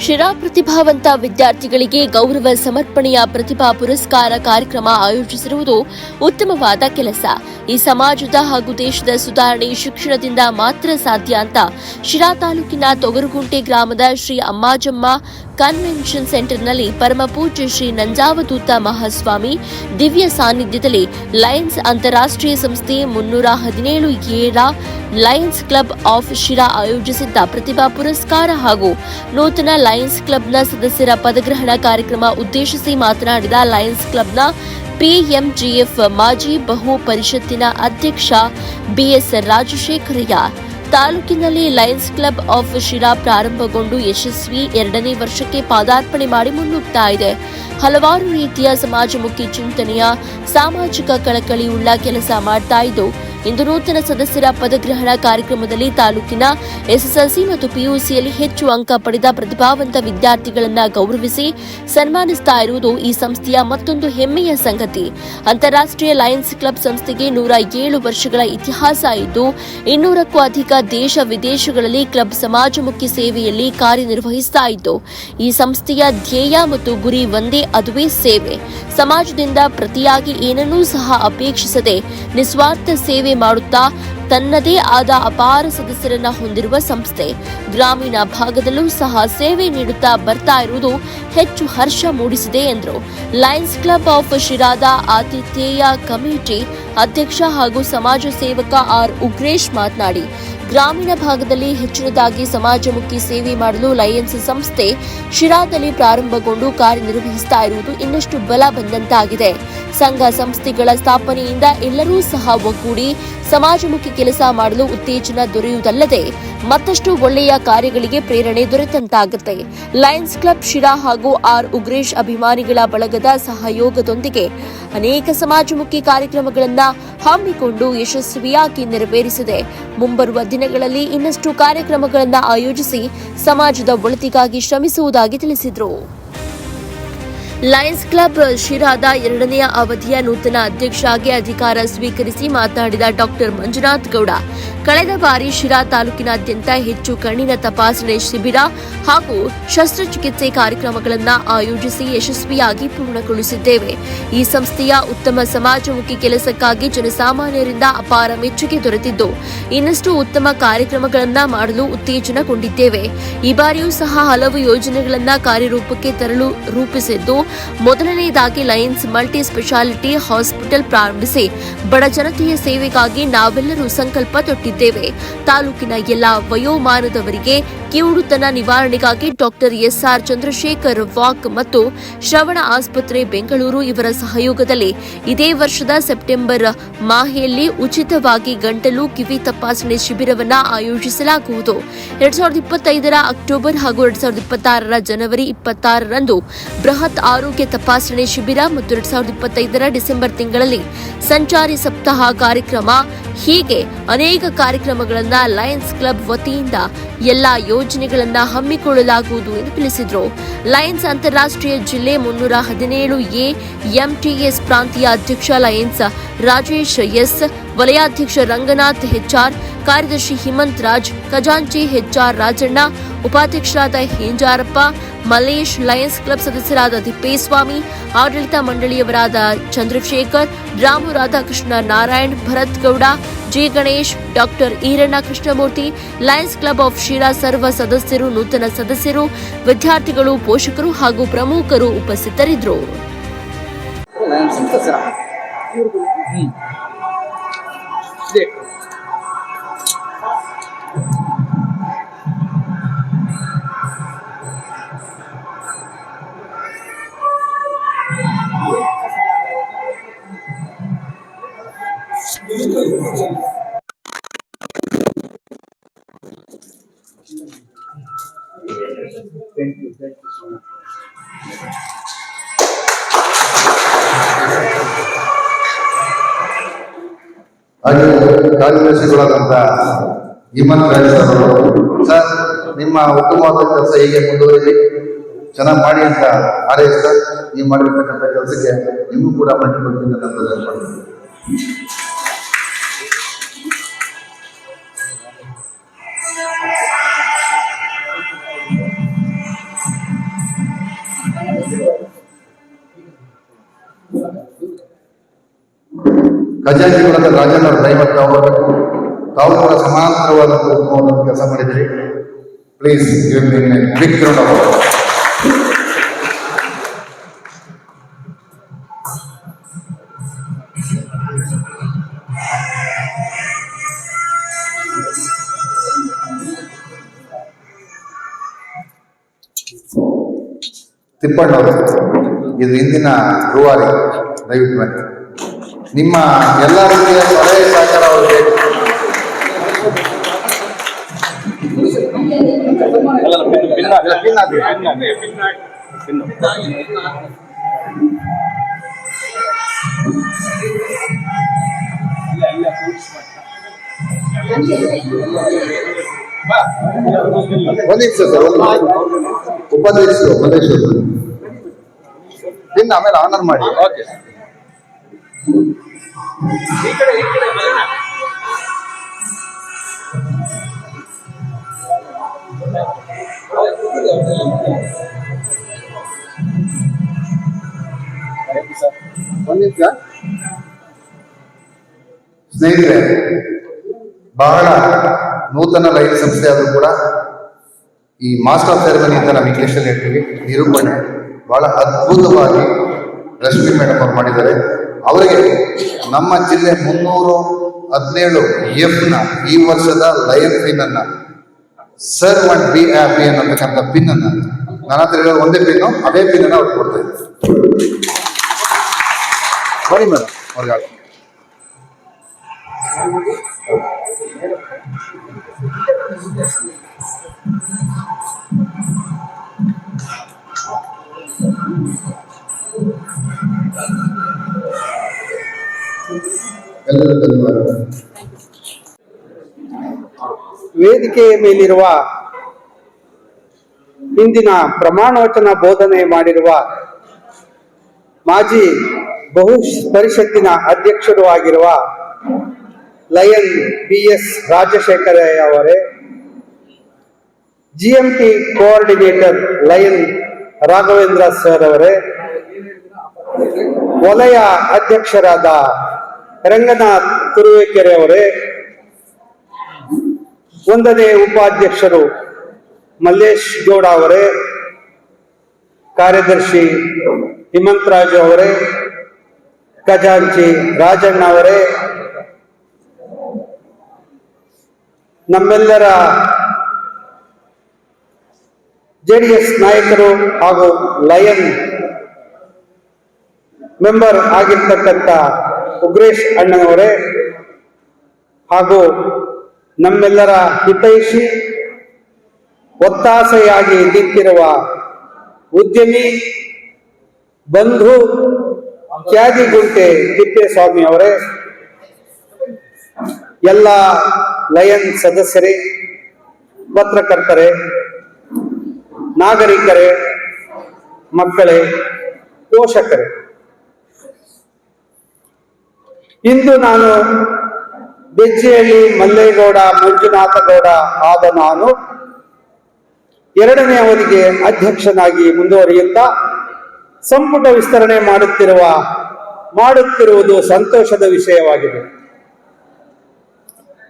ಶಿರಾ ಪ್ರತಿಭಾವಂತ ವಿದ್ಯಾರ್ಥಿಗಳಿಗೆ ಗೌರವ ಸಮರ್ಪಣೆಯ ಪ್ರತಿಭಾ ಪುರಸ್ಕಾರ ಕಾರ್ಯಕ್ರಮ ಆಯೋಜಿಸಿರುವುದು ಉತ್ತಮವಾದ ಕೆಲಸ. ಈ ಸಮಾಜದ ಹಾಗೂ ದೇಶದ ಸುಧಾರಣೆ ಶಿಕ್ಷಣದಿಂದ ಮಾತ್ರ ಸಾಧ್ಯ ಅಂತ ಶಿರಾ ತಾಲೂಕಿನ ತೊಗರುಗುಂಟೆ ಗ್ರಾಮದ ಶ್ರೀ ಅಮ್ಮಾಜಮ್ಮ ಕನ್ವೆನ್ಷನ್ ಸೆಂಟರ್ನಲ್ಲಿ ಪರಮಪೂಜ್ಯ ಶ್ರೀ ನಂಜಾವಧೂತ ಮಹಾಸ್ವಾಮಿ ದಿವ್ಯ ಸಾನ್ನಿಧ್ಯದಲ್ಲಿ ಲಯನ್ಸ್ ಅಂತಾರಾಷ್ಟ್ರೀಯ ಸಂಸ್ಥೆ 317 ಲಯನ್ಸ್ ಕ್ಲಬ್ ಆಫ್ ಶಿರಾ ಆಯೋಜಿಸಿದ್ದ ಪ್ರತಿಭಾ ಪುರಸ್ಕಾರ ಹಾಗೂ ನೂತನ ಲಯನ್ಸ್ ಕ್ಲಬ್ನ ಸದಸ್ಯರ ಪದಗ್ರಹಣ ಕಾರ್ಯಕ್ರಮ ಉದ್ದೇಶಿಸಿ ಮಾತನಾಡಿದ ಲಯನ್ಸ್ ಕ್ಲಬ್ನ ಪಿಎಂಜಿಎಫ್ ಮಾಜಿ ಬಹು ಪರಿಷತ್ತಿನ ಅಧ್ಯಕ್ಷ ಬಿಎಸ್ ರಾಜಶೇಖರಯ್ಯ, ತಾಲೂಕಿನಲ್ಲಿ ಲಯನ್ಸ್ ಕ್ಲಬ್ ಆಫ್ ಶಿರಾ ಪ್ರಾರಂಭಗೊಂಡು ಯಶಸ್ವಿ 2ನೇ ವರ್ಷಕ್ಕೆ ಪಾದಾರ್ಪಣೆ ಮಾಡಿ ಮುನ್ನುಗ್ತಾ ಇದೆ. ಹಲವಾರು ರೀತಿಯ ಸಮಾಜಮುಖಿ ಚಿಂತನೆಯ ಸಾಮಾಜಿಕ ಕಳಕಳಿಯುಳ್ಳ ಕೆಲಸ ಮಾಡ್ತಾ ಇದ್ದು, ಇಂದು ನೂತನ ಸದಸ್ಯರ ಪದಗ್ರಹಣ ಕಾರ್ಯಕ್ರಮದಲ್ಲಿ ತಾಲೂಕಿನ ಎಸ್ಎಸ್ಎಲ್ಸಿ ಮತ್ತು ಪಿಯುಸಿಯಲ್ಲಿ ಹೆಚ್ಚು ಅಂಕ ಪಡೆದ ಪ್ರತಿಭಾವಂತ ವಿದ್ಯಾರ್ಥಿಗಳನ್ನು ಗೌರವಿಸಿ ಸನ್ಮಾನಿಸ್ತಾ ಇರುವುದು ಈ ಸಂಸ್ಥೆಯ ಮತ್ತೊಂದು ಹೆಮ್ಮೆಯ ಸಂಗತಿ. ಅಂತಾರಾಷ್ಟ್ರೀಯ ಲಯನ್ಸ್ ಕ್ಲಬ್ ಸಂಸ್ಥೆಗೆ 107 ವರ್ಷಗಳ ಇತಿಹಾಸ ಇದ್ದು, 200ಕ್ಕೂ ಅಧಿಕ ದೇಶ ವಿದೇಶಗಳಲ್ಲಿ ಕ್ಲಬ್ ಸಮಾಜಮುಖಿ ಸೇವೆಯಲ್ಲಿ ಕಾರ್ಯನಿರ್ವಹಿಸ್ತಾ ಇದ್ದು, ಈ ಸಂಸ್ಥೆಯ ಧ್ಯೇಯ ಮತ್ತು ಗುರಿ ಒಂದೇ, ಅದುವೇ ಸೇವೆ. ಸಮಾಜದಿಂದ ಪ್ರತಿಯಾಗಿ ಏನನ್ನೂ ಸಹ ಅಪೇಕ್ಷಿಸದೆ ನಿಸ್ವಾರ್ಥ ಸೇವೆ ಮಾಡುತ್ತಾ ತನ್ನದೇ ಆದ ಅಪಾರ ಸದಸ್ಯರನ್ನ ಹೊಂದಿರುವ ಸಂಸ್ಥೆ. ಗ್ರಾಮೀಣ ಭಾಗದಲ್ಲೂ ಸಹ ಸೇವೆ ನೀಡುತ್ತಾ ಬರ್ತಾ ಇರುವುದು ಹೆಚ್ಚು ಹರ್ಷ ಮೂಡಿಸಿದೆ ಎಂದರು. ಲಯನ್ಸ್ ಕ್ಲಬ್ ಆಫ್ ಶಿರಾದ ಆತಿಥೇಯ ಕಮಿಟಿ ಅಧ್ಯಕ್ಷ ಹಾಗೂ ಸಮಾಜ ಸೇವಕ ಆರ್ ಉಗ್ರೇಶ್ ಮಾತನಾಡಿ, ಗ್ರಾಮೀಣ ಭಾಗದಲ್ಲಿ ಹೆಚ್ಚಿನದಾಗಿ ಸಮಾಜಮುಖಿ ಸೇವೆ ಮಾಡಲು ಲಯನ್ಸ್ ಸಂಸ್ಥೆ ಶಿರಾದಲ್ಲಿ ಪ್ರಾರಂಭಗೊಂಡು ಕಾರ್ಯನಿರ್ವಹಿಸ್ತಾ ಇರುವುದು ಇನ್ನಷ್ಟು ಬಲ ಬಂದಂತಾಗಿದೆ. ಸಂಘ ಸಂಸ್ಥೆಗಳ ಸ್ಥಾಪನೆಯಿಂದ ಎಲ್ಲರೂ ಸಹ ಒಗ್ಗೂಡಿ ಸಮಾಜಮುಖಿ ಕೆಲಸ ಮಾಡಲು ಉತ್ತೇಜನ ದೊರೆಯುವುದಲ್ಲದೆ ಮತ್ತಷ್ಟು ಒಳ್ಳೆಯ ಕಾರ್ಯಗಳಿಗೆ ಪ್ರೇರಣೆ ದೊರೆತಂತಾಗುತ್ತೆ. ಲಯನ್ಸ್ ಕ್ಲಬ್ ಶಿರಾ ಹಾಗೂ ಆರ್ ಉಗ್ರೇಶ್ ಅಭಿಮಾನಿಗಳ ಬಳಗದ ಸಹಯೋಗದೊಂದಿಗೆ ಅನೇಕ ಸಮಾಜಮುಖಿ ಕಾರ್ಯಕ್ರಮಗಳನ್ನು ಹಮ್ಮಿಕೊಂಡು ಯಶಸ್ವಿಯಾಗಿ ನೆರವೇರಿಸಿದೆ. ಮುಂಬರುವ ದಿನಗಳಲ್ಲಿ ಇನ್ನಷ್ಟು ಕಾರ್ಯಕ್ರಮಗಳನ್ನು ಆಯೋಜಿಸಿ ಸಮಾಜದ ಒಳಿತಿಗಾಗಿ ಶ್ರಮಿಸುವುದಾಗಿ ತಿಳಿಸಿದರು. ಲಯನ್ಸ್ ಕ್ಲಬ್ ಶಿರಾದ 2ನೇ ಅವಧಿಯ ನೂತನ ಅಧ್ಯಕ್ಷರಾಗಿ ಅಧಿಕಾರ ಸ್ವೀಕರಿಸಿ ಮಾತನಾಡಿದ ಡಾಕ್ಟರ್ ಮಂಜುನಾಥ್ ಗೌಡ, ಕಳೆದ ಬಾರಿ ಶಿರಾ ತಾಲೂಕಿನಾದ್ಯಂತ ಹೆಚ್ಚು ಕಣ್ಣಿನ ತಪಾಸಣೆ ಶಿಬಿರ ಹಾಗೂ ಶಸ್ತ್ರಚಿಕಿತ್ಸೆ ಕಾರ್ಯಕ್ರಮಗಳನ್ನು ಆಯೋಜಿಸಿ ಯಶಸ್ವಿಯಾಗಿ ಪೂರ್ಣಗೊಳಿಸಿದ್ದೇವೆ. ಈ ಸಂಸ್ಥೆಯ ಉತ್ತಮ ಸಮಾಜಮುಖಿ ಕೆಲಸಕ್ಕಾಗಿ ಜನಸಾಮಾನ್ಯರಿಂದ ಅಪಾರ ಮೆಚ್ಚುಗೆ ದೊರೆತಿದ್ದು, ಇನ್ನಷ್ಟು ಉತ್ತಮ ಕಾರ್ಯಕ್ರಮಗಳನ್ನು ಮಾಡಲು ಉತ್ತೇಜನಗೊಂಡಿದ್ದೇವೆ. ಈ ಬಾರಿಯೂ ಸಹ ಹಲವು ಯೋಜನೆಗಳನ್ನು ಕಾರ್ಯರೂಪಕ್ಕೆ ತರಲು ರೂಪಿಸಿದ್ದು, ಮೊದಲನೆಯದಾಗಿ ಲಯನ್ಸ್ ಮಲ್ಟಿ ಸ್ಪೆಷಾಲಿಟಿ ಹಾಸ್ಪಿಟಲ್ ಪ್ರಾರಂಭಿಸಿ ಬಡ ಜನತೆಯ ಸೇವೆಗಾಗಿ ನಾವೆಲ್ಲರೂ ಸಂಕಲ್ಪ ತೊಟ್ಟಿದ್ದೇವೆ. ತಾಲೂಕಿನ ಎಲ್ಲಾ ವಯೋಮಾನದವರಿಗೆ ಕಿವುಡುತನ ನಿವಾರಣೆಗಾಗಿ ಡಾಕ್ಟರ್ ಎಸ್ಆರ್ ಚಂದ್ರಶೇಖರ್ ವಾಕ್ ಮತ್ತು ಶ್ರವಣ ಆಸ್ಪತ್ರೆ ಬೆಂಗಳೂರು ಇವರ ಸಹಯೋಗದಲ್ಲಿ ಇದೇ ವರ್ಷದ ಸೆಪ್ಟೆಂಬರ್ ಮಾಹೆಯಲ್ಲಿ ಉಚಿತವಾಗಿ ಗಂಟಲು ಕಿವಿ ತಪಾಸಣೆ ಶಿಬಿರವನ್ನು ಆಯೋಜಿಸಲಾಗುವುದು. 2025ರ ಅಕ್ಟೋಬರ್ ಹಾಗೂ 2026ರ ಜನವರಿ 26ರಂದು ಬೃಹತ್ ಆರೋಗ್ಯ ತಪಾಸಣೆ ಶಿಬಿರ ಮತ್ತು 2025ರ ಡಿಸೆಂಬರ್ ತಿಂಗಳಲ್ಲಿ ಸಂಚಾರಿ ಸಪ್ತಾಹ ಕಾರ್ಯಕ್ರಮ, ಹೀಗೆ ಅನೇಕ ಕಾರ್ಯಕ್ರಮಗಳನ್ನು ಲಯನ್ಸ್ ಕ್ಲಬ್ ವತಿಯಿಂದ ಎಲ್ಲಾ ಯೋಜನೆಗಳನ್ನು ಹಮ್ಮಿಕೊಳ್ಳಲಾಗುವುದು ಎಂದು ತಿಳಿಸಿದರು. ಲಯನ್ಸ್ ಅಂತಾರಾಷ್ಟ್ರೀಯ ಜಿಲ್ಲೆ 317A ಎಂಟಿಎಸ್ ಪ್ರಾಂತೀಯ ಅಧ್ಯಕ್ಷ ಲಯನ್ಸ್ ರಾಜೇಶ್ ಎಸ್, ವಲಯಾಧ್ಯಕ್ಷ ರಂಗನಾಥ್ ಹೆಚ್ಆರ್, ಕಾರ್ಯದರ್ಶಿ ಹಿಮಂತ್ ರಾಜ್, ಖಜಾಂಚಿ ಹೆಚ್ಆರ್ ರಾಜಣ್ಣ, ಉಪಾಧ್ಯಕ್ಷರಾದ ಹೇಂಜಾರಪ್ಪ, ಮಲೇಶ್, ಲಯನ್ಸ್ ಕ್ಲಬ್ ಸದಸ್ಯರಾದ ತಿಪ್ಪೇಸ್ವಾಮಿ, ಆಡಳಿತ ಮಂಡಳಿಯವರಾದ Chandrashekhar, Ramu Radhakrishna Narayan, Bharath Gowda, J Ganesh, doctor Iranna Krishnamurthy, Lions club of Sira ಸರ್ವ ಸದಸ್ಯರು, ನೂತನ ಸದಸ್ಯರು, ವಿದ್ಯಾರ್ಥಿಗಳು, ಪೋಷಕರು ಹಾಗೂ ಪ್ರಮುಖರು ಉಪಸ್ಥಿತರಿದ್ದರು. Thank you so much. ಹಾಗೆ ಕಾರ್ಯದರ್ಶಿಗಳಾದಂಥ ಹಿಮಂತ್ ರಾಜ್ ಸರ್, ನಿಮ್ಮ ಉತ್ತಮವಾದ ಕೆಲಸ ಹೀಗೆ ಮುಂದುವರಿಲಿ, ಚೆನ್ನಾಗಿ ಮಾಡಿ ಅಂತ ಹಾರೈಸ್ತಾ ನೀವು ಮಾಡಿರ್ತಕ್ಕಂಥ ಕೆಲಸಕ್ಕೆ ನಿಮಗೂ ಕೂಡ ಮಲ್ಟಿಪಲ್ ಖಜಾಂಚಿಗಳಾದ ರಾಜಣ್ಣ ಅವರು ದಯವಿಟ್ಟು ತಾವು ಕೂಡ ಸಮಾಂತರವಾದ ಉತ್ತಮವಾದ ಕೆಲಸ ಮಾಡಿದಿರಿ. ಪ್ಲೀಸ್ ಬಿಗ್ ಗ್ರೌಂಡ್ ಆಫ್ ತಿಪ್ಪಣ್ಣವರು, ಇದು ಇಂದಿನ ರೂವಾರಿ, ದಯವಿಟ್ಟು ಬನ್ನಿ. ನಿಮ್ಮ ಎಲ್ಲ ರೀತಿಯ ಸಲಹೆ ಸಹಕಾರ ಅವರಿಗೆ. ಒಂದಿವ್ಸ ಸರ್, ಉಪಾಧ್ಯಕ್ಷರು ಮಲ್ಲೇಶ್ವರ ಇನ್ನು ಆಮೇಲೆ ಆನರ್ ಮಾಡಿ. ಸ್ನೇಹಿತರೆ, ಬಹಳ ನೂತನ ಲೈನ್ ಸಂಸ್ಥೆ ಆದರೂ ಕೂಡ ಈ ಮಾಸ್ಟರ್ ಆಫ್ ಸೆರೆಮನಿ ಅಂತ ನಾವು ಇಂಗ್ಲೀಷಲ್ಲಿ ಹೇಳ್ತೀವಿ, ನಿರೂಪಣೆ ಬಹಳ ಅದ್ಭುತವಾಗಿ ರಶ್ಮಿ ಮೇಡಮ್ ಅವರು ಮಾಡಿದ್ದಾರೆ. ಅವರಿಗೆ ನಮ್ಮ ಜಿಲ್ಲೆ 317F ಈ ವರ್ಷದ ಲಯನ್ ಪಿನ್ ಅನ್ನ ಸರ್ವ್ ಅಂಡ್ ಬಿ ಹ್ಯಾಪಿ ಅನ್ನತಕ್ಕಂಥ ಪಿನ್ ಅನ್ನ ನನ್ನ ಹತ್ರ ಇರೋ ಒಂದೇ ಪಿನ್ನು, ಅದೇ ಪಿನ್ ಅನ್ನ ಅವ್ರಿಗೆ ಕೊಡ್ತಾ ಇದ್ದಾರೆ. ಬನ್ನಿ ಮೇಡಮ್ ಅವ್ರಿಗೆ. ಎಲ್ಲರೂ ಧನ್ಯವಾದ. ವೇದಿಕೆಯ ಮೇಲಿರುವ ಇಂದಿನ ಪ್ರಮಾಣವಚನ ಬೋಧನೆ ಮಾಡಿರುವ ಮಾಜಿ ಬಹು ಪರಿಷತ್ತಿನ ಅಧ್ಯಕ್ಷರು ಆಗಿರುವ ಲಯನ್ BS ರಾಜಶೇಖರಯ್ಯ ಅವರೇ, GMT coordinator lion Raghavendra sir ಅವರೇ, ವಲಯ ಅಧ್ಯಕ್ಷರಾದ ರಂಗನಾಥ್ ತುರುವೇಕೆರೆ ಅವರೇ, 1ನೇ ಉಪಾಧ್ಯಕ್ಷರು ಮಲ್ಲೇಶ್ ಗೌಡ ಅವರೇ, ಕಾರ್ಯದರ್ಶಿ ಹಿಮಂತರಾಜು ಅವರೇ, ಖಜಾಂಚಿ ರಾಜಣ್ಣ ಅವರೇ, ನಮ್ಮೆಲ್ಲರ JDS ನಾಯಕರು ಹಾಗೂ ಲಯನ್ ಮೆಂಬರ್ ಆಗಿರ್ತಕ್ಕಂಥ ಉಗ್ರೇಶ್ ಅಣ್ಣನವರೇ, ಹಾಗೂ ನಮ್ಮೆಲ್ಲರ ಹಿತೈಷಿ ಒತ್ತಾಸೆಯಾಗಿ ನಿಂತಿರುವ ಉದ್ಯಮಿ ಬಂಧು ಕ್ಯಾದಿಗುಂಟೆ ತಿಪ್ಪೇಸ್ವಾಮಿ ಅವರೇ, ಎಲ್ಲ ಲಯನ್ ಸದಸ್ಯರೇ, ಪತ್ರಕರ್ತರೇ, ನಾಗರಿಕರೇ, ಮಕ್ಕಳೇ, ಪೋಷಕರೇ, ಇಂದು ನಾನು ಬೆಜ್ಜಿಹಳ್ಳಿ ಮಲ್ಲೇಗೌಡ ಮಂಜುನಾಥಗೌಡ ಆದ ನಾನು 2ನೇ ಅವಧಿಗೆ ಅಧ್ಯಕ್ಷನಾಗಿ ಮುಂದುವರಿಯುತ್ತಾ ಸಂಪುಟ ವಿಸ್ತರಣೆ ಮಾಡುತ್ತಿರುವುದು ಸಂತೋಷದ ವಿಷಯವಾಗಿದೆ.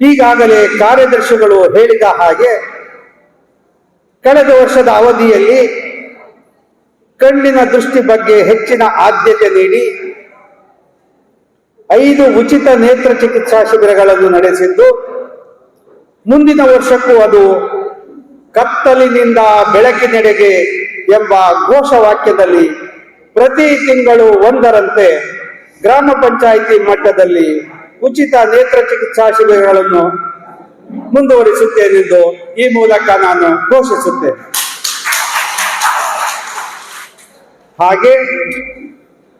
ಈಗಾಗಲೇ ಕಾರ್ಯದರ್ಶಿಗಳು ಹೇಳಿದ ಹಾಗೆ ಕಳೆದ ವರ್ಷದ ಅವಧಿಯಲ್ಲಿ ಕಣ್ಣಿನ ದೃಷ್ಟಿ ಬಗ್ಗೆ ಹೆಚ್ಚಿನ ಆದ್ಯತೆ ನೀಡಿ 5 ಉಚಿತ ನೇತ್ರ ಚಿಕಿತ್ಸಾ ಶಿಬಿರಗಳನ್ನು ನಡೆಸಿದ್ದು, ಮುಂದಿನ ವರ್ಷಕ್ಕೂ ಅದು ಕತ್ತಲಿನಿಂದ ಬೆಳಕಿನೆಡೆಗೆ ಎಂಬ ಘೋಷವಾಕ್ಯದಲ್ಲಿ ಪ್ರತಿ ತಿಂಗಳು 1ರಂತೆ ಗ್ರಾಮ ಪಂಚಾಯಿತಿ ಮಟ್ಟದಲ್ಲಿ ಉಚಿತ ನೇತ್ರ ಚಿಕಿತ್ಸಾ ಶಿಬಿರಗಳನ್ನು ಮುಂದುವರಿಸುತ್ತೇನೆಂದು ಈ ಮೂಲಕ ನಾನು ಘೋಷಿಸುತ್ತೇನೆ. ಹಾಗೆ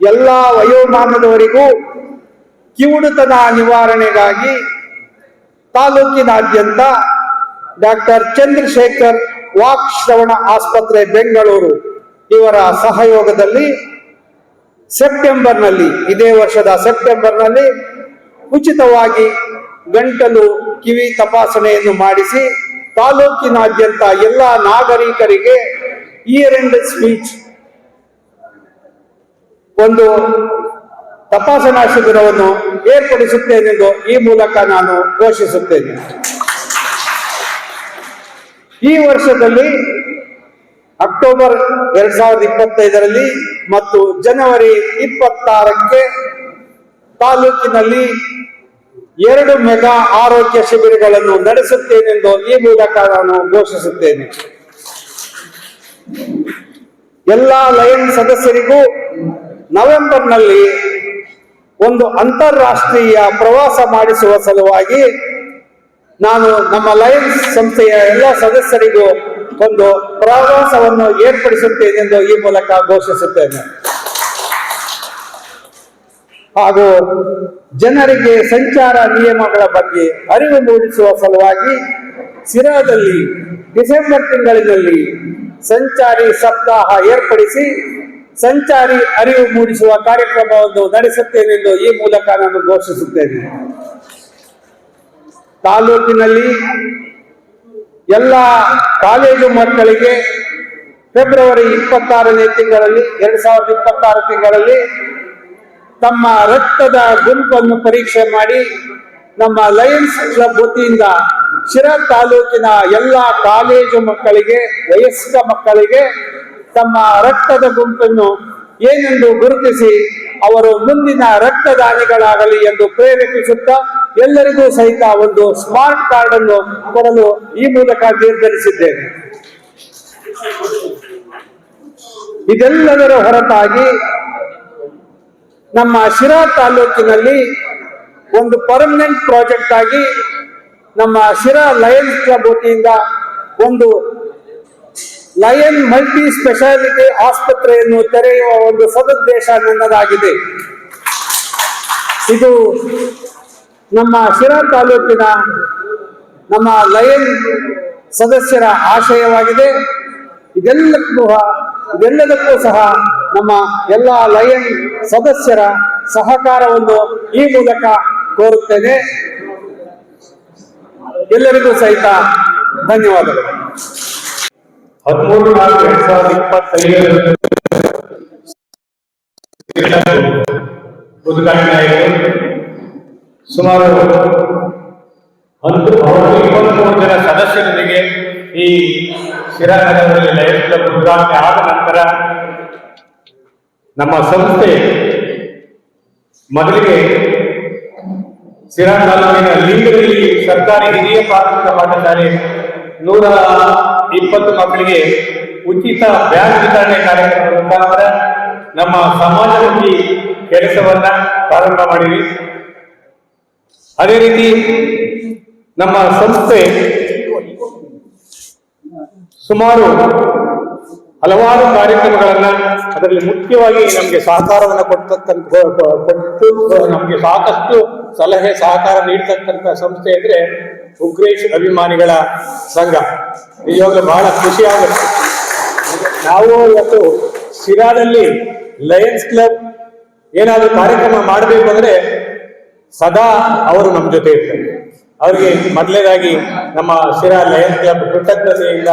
ಎಲ್ಲ ವಯೋಮಾನದವರಿಗೂ ಕಿವುಡುತನ ನಿವಾರಣೆಗಾಗಿ ತಾಲೂಕಿನಾದ್ಯಂತ ಡಾಕ್ಟರ್ ಚಂದ್ರಶೇಖರ್ ವಾಕ್ ಶ್ರವಣ ಆಸ್ಪತ್ರೆ ಬೆಂಗಳೂರು ಇವರ ಸಹಯೋಗದಲ್ಲಿ ಇದೇ ವರ್ಷದ ಸೆಪ್ಟೆಂಬರ್ನಲ್ಲಿ ಉಚಿತವಾಗಿ ಗಂಟಲು ಕಿವಿ ತಪಾಸಣೆಯನ್ನು ಮಾಡಿಸಿ ತಾಲೂಕಿನಾದ್ಯಂತ ಎಲ್ಲ ನಾಗರಿಕರಿಗೆ ಇಯರ್ ಅಂಡ್ ಸ್ಪೀಚ್ ಒಂದು ತಪಾಸಣಾ ಶಿಬಿರವನ್ನು ಏರ್ಪಡಿಸುತ್ತೇನೆಂದು ಈ ಮೂಲಕ ನಾನು ಘೋಷಿಸುತ್ತೇನೆ. ಈ ವರ್ಷದಲ್ಲಿ ಅಕ್ಟೋಬರ್ 2025ರಲ್ಲಿ ಮತ್ತು ಜನವರಿ 26ಕ್ಕೆ ತಾಲೂಕಿನಲ್ಲಿ 2 ಮೆಗಾ ಆರೋಗ್ಯ ಶಿಬಿರಗಳನ್ನು ನಡೆಸುತ್ತೇನೆಂದು ಈ ಮೂಲಕ ನಾನು ಘೋಷಿಸುತ್ತೇನೆ. ಎಲ್ಲ ಲಯನ್ಸ್ ಸದಸ್ಯರಿಗೂ ನವೆಂಬರ್ನಲ್ಲಿ ಒಂದು ಅಂತಾರಾಷ್ಟ್ರೀಯ ಪ್ರವಾಸ ಮಾಡಿಸುವ ಸಲುವಾಗಿ ನಾನು ನಮ್ಮ ಲಯನ್ಸ್ ಸಂಸ್ಥೆಯ ಎಲ್ಲ ಸದಸ್ಯರಿಗೂ ಒಂದು ಪ್ರವಾಸವನ್ನು ಏರ್ಪಡಿಸುತ್ತೇನೆಂದು ಈ ಮೂಲಕ ಘೋಷಿಸುತ್ತೇನೆ. ಹಾಗೂ ಜನರಿಗೆ ಸಂಚಾರ ನಿಯಮಗಳ ಬಗ್ಗೆ ಅರಿವು ಮೂಡಿಸುವ ಸಲುವಾಗಿ ಸಿರಾದಲ್ಲಿ ಡಿಸೆಂಬರ್ ತಿಂಗಳಿನಲ್ಲಿ ಸಂಚಾರಿ ಸಪ್ತಾಹ ಏರ್ಪಡಿಸಿ ಸಂಚಾರಿ ಅರಿವು ಮೂಡಿಸುವ ಕಾರ್ಯಕ್ರಮವನ್ನು ನಡೆಸುತ್ತೇನೆಂದು ಈ ಮೂಲಕ ನಾನು ಘೋಷಿಸುತ್ತೇನೆ. ತಾಲೂಕಿನಲ್ಲಿ ಎಲ್ಲ ಕಾಲೇಜು ಮಕ್ಕಳಿಗೆ ಫೆಬ್ರವರಿ 26ನೇ ತಿಂಗಳಲ್ಲಿ 2026 ತಿಂಗಳಲ್ಲಿ ತಮ್ಮ ರಕ್ತದ ಗುಂಪನ್ನು ಪರೀಕ್ಷೆ ಮಾಡಿ ನಮ್ಮ ಲಯನ್ಸ್ ಕ್ಲಬ್ ವತಿಯಿಂದ ಶಿರಾ ತಾಲೂಕಿನ ಎಲ್ಲ ಕಾಲೇಜು ಮಕ್ಕಳಿಗೆ, ವಯಸ್ಕ ಮಕ್ಕಳಿಗೆ ತಮ್ಮ ರಕ್ತದ ಗುಂಪನ್ನು ಏನೆಂದು ಗುರುತಿಸಿ ಅವರು ಮುಂದಿನ ರಕ್ತದಾನಿಗಳಾಗಲಿ ಎಂದು ಪ್ರೇರೇಪಿಸುತ್ತಾ ಎಲ್ಲರಿಗೂ ಸಹಿತ ಒಂದು ಸ್ಮಾರ್ಟ್ ಕಾರ್ಡ್ ಅನ್ನು ಕೊಡಲು ಈ ಮೂಲಕ ನಿರ್ಧರಿಸಿದ್ದೇನೆ. ಇದೆಲ್ಲದರ ಹೊರತಾಗಿ ನಮ್ಮ ಶಿರಾ ತಾಲೂಕಿನಲ್ಲಿ ಒಂದು ಪರ್ಮನೆಂಟ್ ಪ್ರಾಜೆಕ್ಟ್ ಆಗಿ ನಮ್ಮ ಶಿರಾ ಲಯನ್ಸ್ ಕ್ಲಬ್ ವತಿಯಿಂದ ಒಂದು ಲಯನ್ ಮಲ್ಟಿ ಸ್ಪೆಷಾಲಿಟಿ ಆಸ್ಪತ್ರೆಯನ್ನು ತೆರೆಯುವ ಒಂದು ಸದುದ್ದೇಶ ನನ್ನದಾಗಿದೆ. ಇದು ನಮ್ಮ ಶಿರಾ ತಾಲೂಕಿನ ನಮ್ಮ ಲಯನ್ ಸದಸ್ಯರ ಆಶಯವಾಗಿದೆ. ಇದೆಲ್ಲದಕ್ಕೂ ಸಹ ನಮ್ಮ ಎಲ್ಲ ಲಯನ್ ಸದಸ್ಯರ ಸಹಕಾರವನ್ನು ಈ ಮೂಲಕ ಕೋರುತ್ತೇನೆ. ಎಲ್ಲರಿಗೂ ಸಹಿತ ಧನ್ಯವಾದಗಳು. 13/4/2025 ಉದ್ಘಾಟನೆ ಆಯಿತು. ಸುಮಾರು 23 ಜನ ಸದಸ್ಯರೊಂದಿಗೆ ಈ ಶಿರಾ ನಗರದಲ್ಲಿ ಲಯನ್ಸ್ ಕ್ಲಬ್ ಉದ್ಘಾಟನೆ ಆದ ನಂತರ ನಮ್ಮ ಸಂಸ್ಥೆ ಮೊದಲಿಗೆ ಶಿರಾ ತಾಲೂಕಿನ ಲಿಂಗದಲ್ಲಿ ಸರ್ಕಾರಿ ಹಿರಿಯ ಪ್ರಾಥಮಿಕ ಪಾಠಶಾಲೆ 120 ಮಕ್ಕಳಿಗೆ ಉಚಿತ ಬ್ಯಾಗ್ ವಿತರಣೆ ಕಾರ್ಯಕ್ರಮದ ಮುಖಾಂತರ ನಮ್ಮ ಸಮಾಜಮುಖಿ ಕೆಲಸವನ್ನ ಪ್ರಾರಂಭ ಮಾಡಿದ್ವಿ. ಅದೇ ರೀತಿ ನಮ್ಮ ಸಂಸ್ಥೆ ಸುಮಾರು ಹಲವಾರು ಕಾರ್ಯಕ್ರಮಗಳನ್ನ, ಅದರಲ್ಲಿ ಮುಖ್ಯವಾಗಿ ನಮಗೆ ಸಹಕಾರವನ್ನು ಕೊಟ್ಟು ನಮಗೆ ಸಾಕಷ್ಟು ಸಲಹೆ ಸಹಕಾರ ನೀಡತಕ್ಕಂಥ ಸಂಸ್ಥೆ ಅಂದ್ರೆ ಉಗ್ರೇಶ್ ಅಭಿಮಾನಿಗಳ ಸಂಘ. ನಿಜವಾಗ್ಲೂ ಬಹಳ ಖುಷಿ ಆಗುತ್ತೆ. ನಾವು ಇವತ್ತು ಶಿರಾದಲ್ಲಿ ಲಯನ್ಸ್ ಕ್ಲಬ್ ಏನಾದರೂ ಕಾರ್ಯಕ್ರಮ ಮಾಡಬೇಕು ಅಂದ್ರೆ ಸದಾ ಅವರು ನಮ್ಮ ಜೊತೆ ಇರ್ತಾರೆ. ಅವರಿಗೆ ಮೊದಲನೇದಾಗಿ ನಮ್ಮ ಶಿರಾ ಲಯನ್ಸ್ ಕ್ಲಬ್ ಕೃತಜ್ಞತೆಯಿಂದ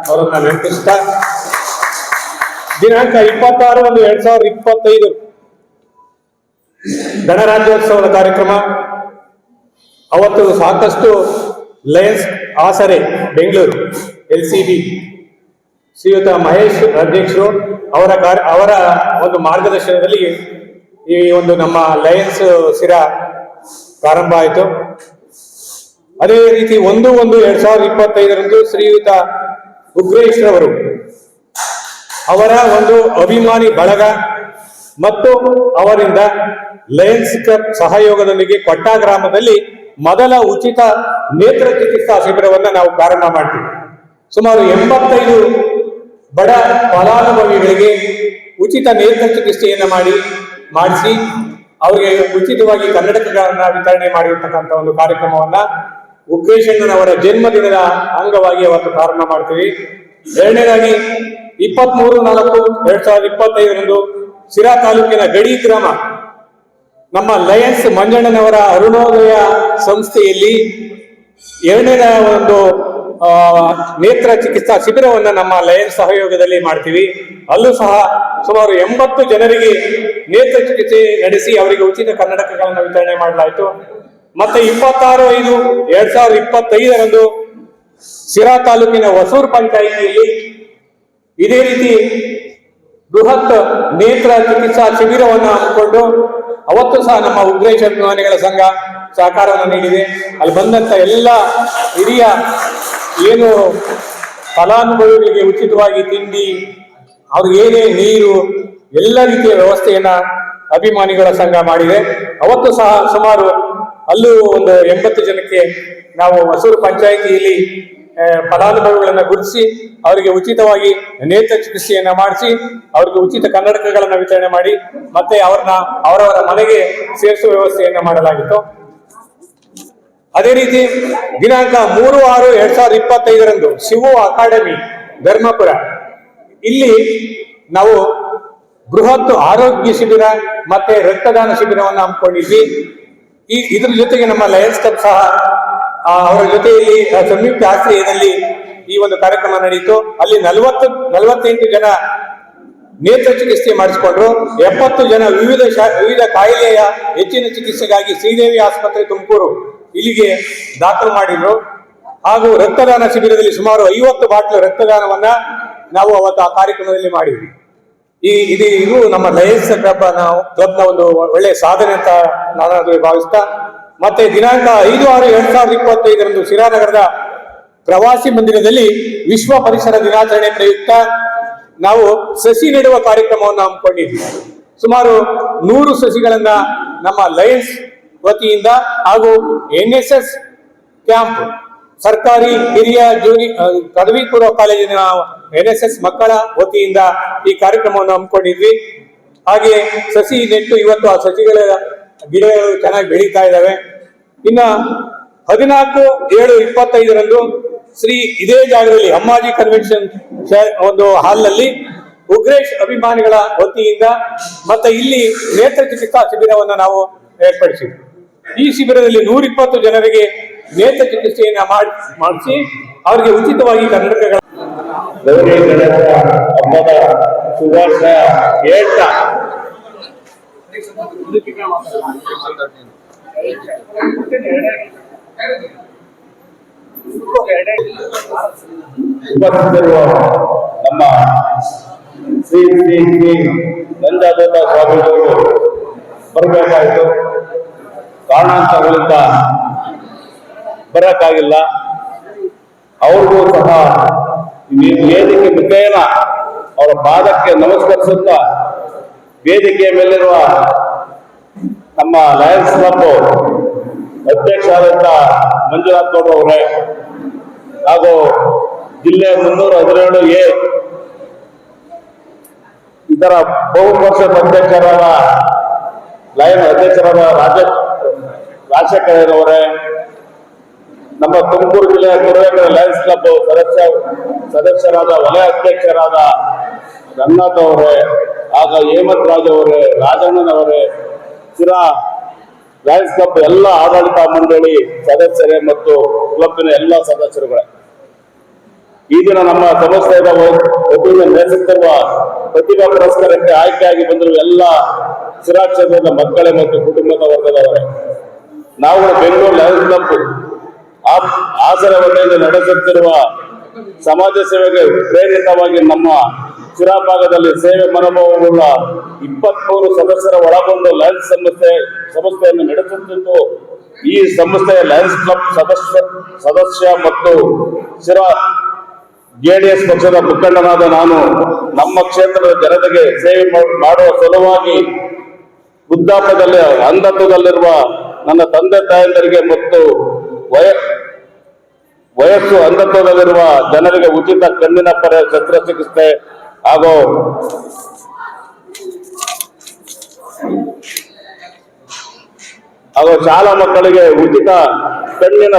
ಅವರನ್ನ ನೆನಪಿಸ್ತಾ, ದಿನಾಂಕ 26/1/2025 ಗಣರಾಜ್ಯೋತ್ಸವದ ಕಾರ್ಯಕ್ರಮ. ಅವತ್ತು ಸಾಕಷ್ಟು ಲಯನ್ಸ್ ಆಸರೆ ಬೆಂಗಳೂರು LCB ಶ್ರೀಯುತ ಮಹೇಶ್ ಅಧ್ಯಕ್ಷರು ಅವರ ಒಂದು ಮಾರ್ಗದರ್ಶನದಲ್ಲಿ ಈ ಒಂದು ನಮ್ಮ ಲಯನ್ಸ್ ಶಿರಾ ಪ್ರಾರಂಭ ಆಯಿತು. ಅದೇ ರೀತಿ 1/1/2025 ಶ್ರೀಯುತ ಉಗ್ರೇಶ್ ರವರು ಅವರ ಒಂದು ಅಭಿಮಾನಿ ಬಳಗ ಮತ್ತು ಅವರಿಂದ ಲಯನ್ಸ್ ಕ್ಲಬ್ ಸಹಯೋಗದೊಂದಿಗೆ ಕೊಟ್ಟ ಗ್ರಾಮದಲ್ಲಿ ಮೊದಲ ಉಚಿತ ನೇತ್ರ ಚಿಕಿತ್ಸಾ ಶಿಬಿರವನ್ನು ನಾವು ಪ್ರಾರಂಭ ಮಾಡ್ತೀವಿ. ಸುಮಾರು 85 ಬಡ ಫಲಾನುಭವಿಗಳಿಗೆ ಉಚಿತ ನೇತ್ರ ಚಿಕಿತ್ಸೆಯನ್ನು ಮಾಡಿಸಿ ಅವರಿಗೆ ಉಚಿತವಾಗಿ ಕನ್ನಡಕಗಳನ್ನ ವಿತರಣೆ ಮಾಡಿರ್ತಕ್ಕಂಥ ಒಂದು ಕಾರ್ಯಕ್ರಮವನ್ನ ಉಗ್ರೇಶಣ್ಣನವರ ಜನ್ಮದಿನದ ಅಂಗವಾಗಿ ಅವತ್ತು ಪ್ರಾರಂಭ ಮಾಡ್ತೀವಿ. ಎರಡನೇದಾಗಿ 23/4/2025 ಶಿರಾ ತಾಲೂಕಿನ ಗಡಿ ಗ್ರಾಮ ನಮ್ಮ ಲಯನ್ಸ್ ಮಂಜಣ್ಣನವರ ಅರುಣೋದಯ ಸಂಸ್ಥೆಯಲ್ಲಿ 2ನೇ ಒಂದು ನೇತ್ರ ಚಿಕಿತ್ಸಾ ಶಿಬಿರವನ್ನು ನಮ್ಮ ಲಯನ್ಸ್ ಸಹಯೋಗದಲ್ಲಿ ಮಾಡ್ತೀವಿ. ಅಲ್ಲೂ ಸಹ ಸುಮಾರು 80 ಜನರಿಗೆ ನೇತ್ರ ಚಿಕಿತ್ಸೆ ನಡೆಸಿ ಅವರಿಗೆ ಉಚಿತ ಕನ್ನಡಕಗಳನ್ನು ವಿತರಣೆ ಮಾಡಲಾಯಿತು. ಮತ್ತೆ 26/5/2025 ಸಿರಾ ತಾಲೂಕಿನ ಹೊಸೂರು ಪಂಚಾಯಿತಿಯಲ್ಲಿ ಇದೇ ರೀತಿ ಬೃಹತ್ ನೇತ್ರ ಚಿಕಿತ್ಸಾ ಶಿಬಿರವನ್ನು ಹಮ್ಮಿಕೊಂಡು ಅವತ್ತು ಸಹ ನಮ್ಮ ಉಗ್ರೇಶ ಅಭಿಮಾನಿಗಳ ಸಂಘ ಸಹಕಾರವನ್ನು ನೀಡಿದೆ. ಅಲ್ಲಿ ಬಂದಂತ ಎಲ್ಲ ಹಿರಿಯ ಏನು ಫಲಾನುಭವಿಗಳಿಗೆ ಉಚಿತವಾಗಿ ತಿಂಡಿ, ಅವ್ರಿಗೆ ಏನೇ ನೀರು, ಎಲ್ಲ ರೀತಿಯ ವ್ಯವಸ್ಥೆಯನ್ನ ಅಭಿಮಾನಿಗಳ ಸಂಘ ಮಾಡಿದೆ. ಅವತ್ತು ಸಹ ಸುಮಾರು ಅಲ್ಲೂ ಒಂದು 80 ಜನಕ್ಕೆ ನಾವು ಹೊಸೂರು ಪಂಚಾಯಿತಿಯಲ್ಲಿ ಫಲಾನುಭವಿಗಳನ್ನ ಗುರುತಿಸಿ ಅವರಿಗೆ ಉಚಿತವಾಗಿ ನೇತ್ರ ಚಿಕಿತ್ಸೆಯನ್ನ ಮಾಡಿಸಿ ಅವರಿಗೆ ಉಚಿತ ಕನ್ನಡಕಗಳನ್ನ ವಿತರಣೆ ಮಾಡಿ ಮತ್ತೆ ಅವರವರ ಮನೆಗೆ ಸೇರಿಸುವ ವ್ಯವಸ್ಥೆಯನ್ನ ಮಾಡಲಾಗಿತ್ತು. ಅದೇ ರೀತಿ ದಿನಾಂಕ 3/6/2025 ಶಿವು ಅಕಾಡೆಮಿ ಧರ್ಮಪುರ ಇಲ್ಲಿ ನಾವು ಬೃಹತ್ ಆರೋಗ್ಯ ಶಿಬಿರ ಮತ್ತೆ ರಕ್ತದಾನ ಶಿಬಿರವನ್ನು ಹಮ್ಮಿಕೊಂಡಿದ್ವಿ. ಇದ್ರ ಜೊತೆಗೆ ನಮ್ಮ ಲಯನ್ಸ್ ಕ್ಲಬ್ ಸಹ ಅವರ ಜೊತೆಯಲ್ಲಿ ಸಂಯುಕ್ತ ಆಶ್ರಯದಲ್ಲಿ ಈ ಒಂದು ಕಾರ್ಯಕ್ರಮ ನಡೆಯಿತು. ಅಲ್ಲಿ 48 ಜನ ನೇತ್ರ ಚಿಕಿತ್ಸೆ ಮಾಡಿಸಿಕೊಂಡ್ರು. 70 ಜನ ವಿವಿಧ ಕಾಯಿಲೆಯ ಹೆಚ್ಚಿನ ಚಿಕಿತ್ಸೆಗಾಗಿ ಶ್ರೀದೇವಿ ಆಸ್ಪತ್ರೆ ತುಮಕೂರು ಇಲ್ಲಿಗೆ ದಾಖಲು ಮಾಡಿದ್ರು. ಹಾಗೂ ರಕ್ತದಾನ ಶಿಬಿರದಲ್ಲಿ ಸುಮಾರು 50 ಬಾಟ್ಲು ರಕ್ತದಾನವನ್ನ ನಾವು ಅವತ್ತು ಆ ಕಾರ್ಯಕ್ರಮದಲ್ಲಿ ಮಾಡಿದ್ವಿ. ಇದು ನಮ್ಮ ಲಯನ್ಸ್ ಕ್ಲಬ್ನ ಒಂದು ಒಳ್ಳೆಯ ಸಾಧನೆ ಅಂತ ನಾನು ಭಾವಿಸ್ತಾ, ಮತ್ತೆ ದಿನಾಂಕ 5/6/2025 ಶಿರಾನಗರದ ಪ್ರವಾಸಿ ಮಂದಿರದಲ್ಲಿ ವಿಶ್ವ ಪರಿಸರ ದಿನಾಚರಣೆ ಪ್ರಯುಕ್ತ ನಾವು ಸಸಿ ನೆಡುವ ಕಾರ್ಯಕ್ರಮವನ್ನು ಹಮ್ಮಿಕೊಂಡಿದ್ವಿ. ಸುಮಾರು 100 ಸಸಿಗಳನ್ನ ನಮ್ಮ ಲಯನ್ಸ್ ವತಿಯಿಂದ ಹಾಗೂ NSS ಕ್ಯಾಂಪ್ ಸರ್ಕಾರಿ ಹಿರಿಯ ಪದವಿ ಪೂರ್ವ ಕಾಲೇಜಿನ NSS ಮಕ್ಕಳ ವತಿಯಿಂದ ಈ ಕಾರ್ಯಕ್ರಮವನ್ನು ಹಮ್ಮಿಕೊಂಡಿದ್ವಿ. ಹಾಗೆ ಸಸಿ ನೆಟ್ಟು ಇವತ್ತು ಆ ಸಸಿಗಳ ಗಿಡಗಳು ಚೆನ್ನಾಗಿ ಬೆಳೀತಾ ಇದ್ದಾವೆ. ಇನ್ನ 14/7/25 ಇದೇ ಜಾಗದಲ್ಲಿ ಅಮ್ಮಾಜಿ ಕನ್ವೆನ್ಷನ್ ಒಂದು ಹಾಲ್ನಲ್ಲಿ ಉಗ್ರೇಶ್ ಅಭಿಮಾನಿಗಳ ವತಿಯಿಂದ ಮತ್ತೆ ಇಲ್ಲಿ ನೇತ್ರ ಚಿಕಿತ್ಸಾ ಶಿಬಿರವನ್ನು ನಾವು ಏರ್ಪಡಿಸಿದ್ವಿ. ಈ ಶಿಬಿರದಲ್ಲಿ 120 ಜನರಿಗೆ ನೇತ್ರ ಚಿಕಿತ್ಸೆಯನ್ನ ಮಾಡಿಸಿ ಅವರಿಗೆ ಉಚಿತವಾಗಿ ಕನ್ನಡಕಗಳ ಗೌರಿ ಗಣೇಶ ಹಬ್ಬದ ಶುಭಾಶಯ ಹೇಳ್ತಾ ಉಪಸ್ಥಿತರಿರುವ ನಮ್ಮ ಶ್ರೀ ನಂಜಾದತ್ತ ಸ್ವಾಮಿಗಳು ಬರಬೇಕಾಯಿತು. ಕಾರಣಾಂತರಗಳಿಂದ ಬರಕ್ಕಾಗಿಲ್ಲ. ಅವ್ರಿಗೂ ಸಹ ವೇದಿಕೆ ಮುಖೇನ ಅವರ ಪಾದಕ್ಕೆ ನಮಸ್ಕರಿಸುತ್ತಾ ವೇದಿಕೆಯ ಮೇಲಿರುವ ನಮ್ಮ ಲಯನ್ಸ್ ಕ್ಲಬ್ ಅಧ್ಯಕ್ಷರಾದಂಥ ಮಂಜುನಾಥ್ ಗೌಡ್ರು ಅವರೇ ಹಾಗೂ ಜಿಲ್ಲೆ 317A ಇದರ ಬಹುಪಕ್ಷದ ಅಧ್ಯಕ್ಷರಾದ ಲಯನ್ ಅಧ್ಯಕ್ಷರಾದ ರಾಜಶೇಖರವರೇ, ನಮ್ಮ ತುಮಕೂರು ಜಿಲ್ಲೆಯ ಕೊರವೇಕರ ಲಯನ್ಸ್ ಕ್ಲಬ್ ಸದಸ್ಯರಾದ ವಲಯ ಅಧ್ಯಕ್ಷರಾದ ರಂಗನಾಥ್ ಅವರೇ, ಆಗ ಹೇಮಂತ್ ರಾಜ್ ಅವರೇ, ರಾಜಣ್ಣನವರೇ, ಸಿರಾ ಲಯನ್ಸ್ ಕ್ಲಬ್ ಎಲ್ಲ ಆಡಳಿತ ಮಂಡಳಿ ಸದಸ್ಯರೇ ಮತ್ತು ಕ್ಲಬ್ಬಿನ ಎಲ್ಲ ಸದಸ್ಯರುಗಳೇ, ಈ ದಿನ ನಮ್ಮ ಸಂಸ್ಥೆಯ ವತಿಯಿಂದ ನಡೆಸುತ್ತಿರುವ ಪ್ರತಿಭಾ ಪುರಸ್ಕಾರಕ್ಕೆ ಆಯ್ಕೆಯಾಗಿ ಬಂದಿರುವ ಎಲ್ಲ ಸಿರಾ ಕ್ಷೇತ್ರದ ಮಕ್ಕಳೇ ಮತ್ತು ಕುಟುಂಬದ ವರ್ಗದವರೇ, ನಾವು ಬೆಂಗಳೂರು ಲಯನ್ಸ್ ಕ್ಲಬ್ ಆಸರೆ ವತಿಯಿಂದ ನಡೆಸುತ್ತಿರುವ ಸಮಾಜ ಸೇವೆಗೆ ಪ್ರೇರಿತವಾಗಿ ನಮ್ಮ ಸಿರಾ ಭಾಗದಲ್ಲಿ ಸೇವೆ ಮನೋಭಾವವುಳ್ಳ 23 ಸದಸ್ಯರ ಒಳಗೊಂಡು ಲಯನ್ಸ್ ಸಂಸ್ಥೆಯನ್ನು ನಡೆಸುತ್ತಿದ್ದು, ಈ ಸಂಸ್ಥೆಯ ಲಯನ್ಸ್ ಕ್ಲಬ್ ಸದಸ್ಯ ಮತ್ತು ಸಿರಾ JDS ಪಕ್ಷದ ಮುಖಂಡನಾದ ನಾನು ನಮ್ಮ ಕ್ಷೇತ್ರದ ಜನತೆಗೆ ಸೇವೆ ಮಾಡುವ ಸಲುವಾಗಿ ವೃದ್ಧಾಪ್ಯದಲ್ಲಿ ಅಂಧತ್ವದಲ್ಲಿರುವ ನನ್ನ ತಂದೆ ತಾಯಂದರಿಗೆ ಮತ್ತು ವಯಸ್ಸು ಅಂಧತ್ವದಲ್ಲಿರುವ ಜನರಿಗೆ ಉಚಿತ ಕಣ್ಣಿನ ಶಸ್ತ್ರಚಿಕಿತ್ಸೆ ಹಾಗೂ ಶಾಲಾ ಮಕ್ಕಳಿಗೆ ಉಚಿತ ಕಣ್ಣಿನ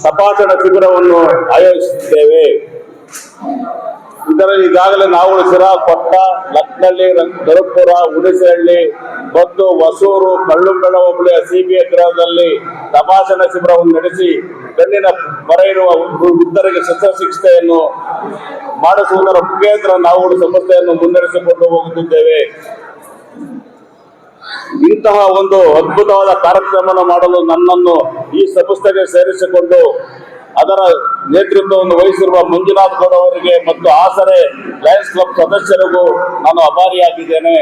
ತಪಾಸಣಾ ಶಿಬಿರವನ್ನು ಆಯೋಜಿಸಿದ್ದೇವೆ. ಇದರಲ್ಲಿ ಈಗಾಗಲೇ ನಾವು ಸಿರಾ, ಕೊಟ್ಟ, ಲಕ್ನಳ್ಳಿ, ಧರ್ಮಪುರ, ಹುಣಸೆಹಳ್ಳಿ ಮತ್ತು ಹೊಸೂರು, ಕಳ್ಳುಂಬೆಳ ಹೋಬಳಿಯ CBA ಗೃಹದಲ್ಲಿ ತಪಾಸಣಾ ಶಿಬಿರವನ್ನು ನಡೆಸಿ ಕಣ್ಣಿನ ಹೊರ ಇರುವ ವೃದ್ಧರಿಗೆ ಶಸ್ತ್ರಚಿಕಿತ್ಸೆಯನ್ನು ಮಾಡಿಸುವುದರ ಮುಖೇಂದ್ರ ನಾವು ಸಂಸ್ಥೆಯನ್ನು ಮುನ್ನಡೆಸಿಕೊಂಡು ಹೋಗುತ್ತಿದ್ದೇವೆ. ಇಂತಹ ಒಂದು ಅದ್ಭುತವಾದ ಕಾರ್ಯಕ್ರಮವನ್ನು ಮಾಡಲು ನನ್ನನ್ನು ಈ ಸಂಸ್ಥೆಗೆ ಸೇರಿಸಿಕೊಂಡು ಅದರ ನೇತೃತ್ವವನ್ನು ವಹಿಸಿರುವ ಮಂಜುನಾಥ್ ಗೌಡ ಅವರಿಗೆ ಮತ್ತು ಆಸರೆ ಲಯನ್ಸ್ ಕ್ಲಬ್ ಸದಸ್ಯರಿಗೂ ನಾನು ಆಭಾರಿಯಾಗಿದ್ದೇನೆ.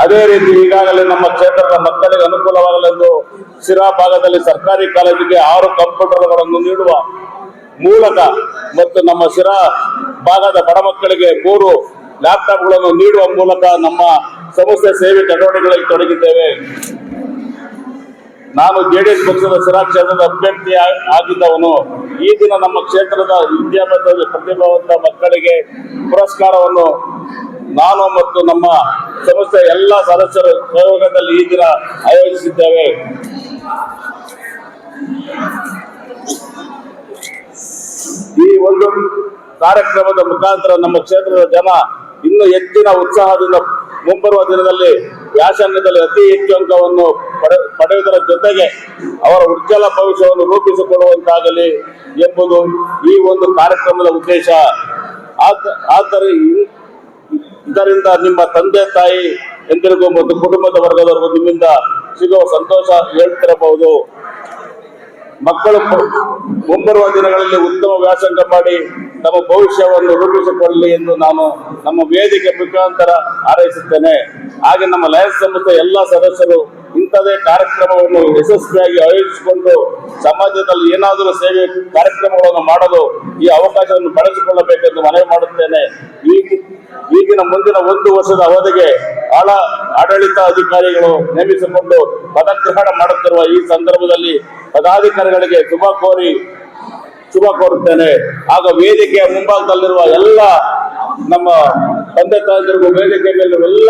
ಅದೇ ರೀತಿ ಈಗಾಗಲೇ ನಮ್ಮ ಕ್ಷೇತ್ರದ ಮಕ್ಕಳಿಗೆ ಅನುಕೂಲವಾಗಲೆಂದು ಸಿರಾ ಭಾಗದಲ್ಲಿ ಸರ್ಕಾರಿ ಕಾಲೇಜಿಗೆ 6 ಕಂಪ್ಯೂಟರ್ಗಳನ್ನು ನೀಡುವ ಮೂಲಕ ಮತ್ತು ನಮ್ಮ ಸಿರಾ ಭಾಗದ ಬಡ ಮಕ್ಕಳಿಗೆ 3 ಲ್ಯಾಪ್ಟಾಪ್ಗಳನ್ನು ನೀಡುವ ಮೂಲಕ ನಮ್ಮ ಸಂಸ್ಥೆ ಸೇವೆ ಚಟುವಟಿಕೆಗಳಲ್ಲಿ ತೊಡಗಿದ್ದೇವೆ. ನಾನು ಜೆಡಿಎಸ್ ಪಕ್ಷದ ಸಿರಾ ಕ್ಷೇತ್ರದ ಅಭ್ಯರ್ಥಿ ಆಗಿದ್ದವನು. ಈ ದಿನ ನಮ್ಮ ಕ್ಷೇತ್ರದ ವಿದ್ಯಾಭ್ಯಾಸದ ಪ್ರತಿಭಾವಂತ ಮಕ್ಕಳಿಗೆ ಪುರಸ್ಕಾರವನ್ನು ನಾನು ಮತ್ತು ನಮ್ಮ ಸಂಸ್ಥೆಯ ಎಲ್ಲ ಸದಸ್ಯರ ಸಹಯೋಗದಲ್ಲಿ ಈ ದಿನ ಆಯೋಜಿಸಿದ್ದೇವೆ. ಈ ಒಂದು ಕಾರ್ಯಕ್ರಮದ ಮುಖಾಂತರ ನಮ್ಮ ಕ್ಷೇತ್ರದ ಜನ ಇನ್ನೂ ಹೆಚ್ಚಿನ ಉತ್ಸಾಹದಿಂದ ಮುಂಬರುವ ದಿನದಲ್ಲಿ ವ್ಯಾಸಂಗದಲ್ಲಿ ಅತಿ ಹೆಚ್ಚು ಅಂಕವನ್ನು ಪಡೆಯುವುದರ ಜೊತೆಗೆ ಅವರ ಉಜ್ವಲ ಭವಿಷ್ಯವನ್ನು ರೂಪಿಸಿಕೊಳ್ಳುವಂತಾಗಲಿ ಎಂಬುದು ಈ ಒಂದು ಕಾರ್ಯಕ್ರಮದ ಉದ್ದೇಶ. ಇದರಿಂದ ನಿಮ್ಮ ತಂದೆ ತಾಯಿ ಎಂದರಿಗೂ ಮತ್ತು ಕುಟುಂಬದ ವರ್ಗದವರೆಗೂ ನಿಮ್ಮಿಂದ ಸಿಗುವ ಸಂತೋಷ ಹೇಳ್ತಿರಬಹುದು. ಮಕ್ಕಳು ಮುಂಬರುವ ದಿನಗಳಲ್ಲಿ ಉತ್ತಮ ವ್ಯಾಸಂಗ ಮಾಡಿ ತಮ್ಮ ಭವಿಷ್ಯವನ್ನು ರೂಪಿಸಿಕೊಳ್ಳಲಿ ಎಂದು ನಾನು ನಮ್ಮ ವೇದಿಕೆ ಮುಖಾಂತರ ಹಾರೈಸುತ್ತೇನೆ. ಹಾಗೆ ನಮ್ಮ ಲಯನ್ಸ್ ಸಂಸ್ಥೆ ಎಲ್ಲ ಸದಸ್ಯರು ಇಂಥದೇ ಕಾರ್ಯಕ್ರಮವನ್ನು ಯಶಸ್ವಿಯಾಗಿ ಆಯೋಜಿಸಿಕೊಂಡು ಸಮಾಜದಲ್ಲಿ ಏನಾದರೂ ಸೇವೆ ಕಾರ್ಯಕ್ರಮಗಳನ್ನು ಮಾಡಲು ಈ ಅವಕಾಶವನ್ನು ಬಳಸಿಕೊಳ್ಳಬೇಕೆಂದು ಮನವಿ ಮಾಡುತ್ತೇನೆ. ಈಗಿನ ಮುಂದಿನ 1 ವರ್ಷದ ಅವಧಿಗೆ ಆಡಳಿತ ಅಧಿಕಾರಿಗಳು ನೇಮಿಸಿಕೊಂಡು ಪದಗ್ರಹಣ ಮಾಡುತ್ತಿರುವ ಈ ಸಂದರ್ಭದಲ್ಲಿ ಪದಾಧಿಕಾರಿಗಳಿಗೆ ಶುಭ ಕೋರುತ್ತೇನೆ. ಆಗ ವೇದಿಕೆಯ ಮುಂಭಾಗದಲ್ಲಿರುವ ಎಲ್ಲ ನಮ್ಮ ತಂದೆ ತಾಯಂದಿರಿಗೂ ವೇದಿಕೆ ಮೇಲಿರುವ ಎಲ್ಲ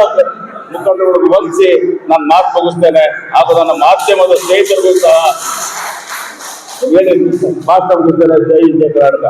ಮುಖಂಡರಿಗೂ ವಂದಿಸಿ ನಾನು ಮಾತು ಮುಗಿಸ್ತೇನೆ. ಹಾಗೂ ನನ್ನ ಮಾಧ್ಯಮದ ಸ್ನೇಹಿತರಿಗೂ ಸಹ ಮಾತು ಮುಗಿಸ್ತೇನೆ. ಜೈ ಕರ್ನಾಟಕ.